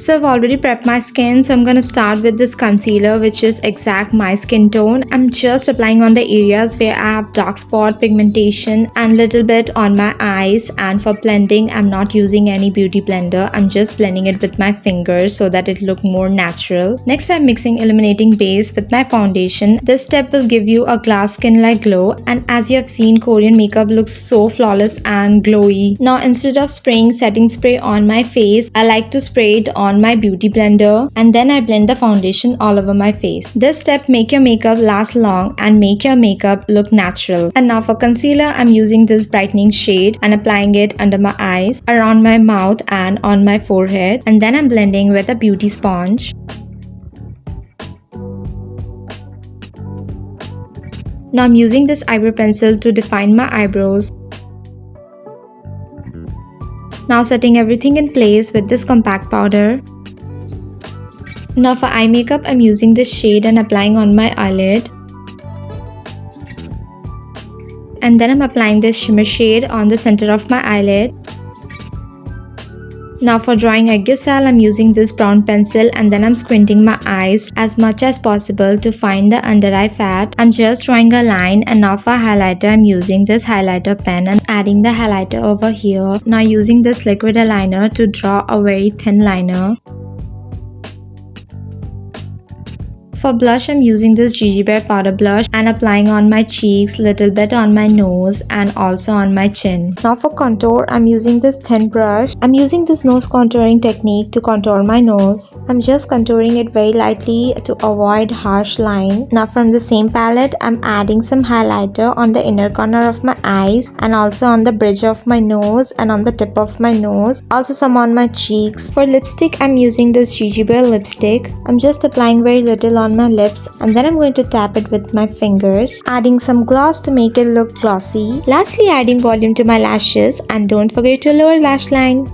So I've already prepped my skin, so I'm gonna start with this concealer, which is exact my skin tone. I'm just applying on the areas where I have dark spot pigmentation and little bit on my eyes. And for blending, I'm not using any beauty blender. I'm just blending it with my fingers so that it look more natural. Next, I'm mixing illuminating base with my foundation. This step will give you a glass skin like glow, and as you have seen, Korean makeup looks so flawless and glowy. Now instead of spraying setting spray on my face, I like to spray it on my beauty blender, and then I blend the foundation all over my face. This step make your makeup last long and make your makeup look natural. And now for concealer, I'm using this brightening shade and applying it under my eyes, around my mouth and on my forehead, and then I'm blending with a beauty sponge. Now I'm using this eyebrow pencil to define my eyebrows. Now setting everything in place with this compact powder. Now for eye makeup, I'm using this shade and applying on my eyelid. And then I'm applying this shimmer shade on the center of my eyelid. Now for drawing aguja cell, I'm using this brown pencil and then I'm squinting my eyes as much as possible to find the under eye fat. I'm just drawing a line, and now for highlighter, I'm using this highlighter pen and adding the highlighter over here. Now using this liquid eyeliner to draw a very thin liner. For blush, I'm using this Gigi Bear powder blush and applying on my cheeks, little bit on my nose and also on my chin. Now for contour, I'm using this thin brush. I'm using this nose contouring technique to contour my nose. I'm just contouring it very lightly to avoid harsh line. Now from the same palette, I'm adding some highlighter on the inner corner of my eyes and also on the bridge of my nose and on the tip of my nose. Also some on my cheeks. For lipstick, I'm using this Gigi Bear lipstick. I'm just applying very little on my lips, and then I'm going to tap it with my fingers, adding some gloss to make it look glossy. Lastly, adding volume to my lashes, and don't forget to lower lash line.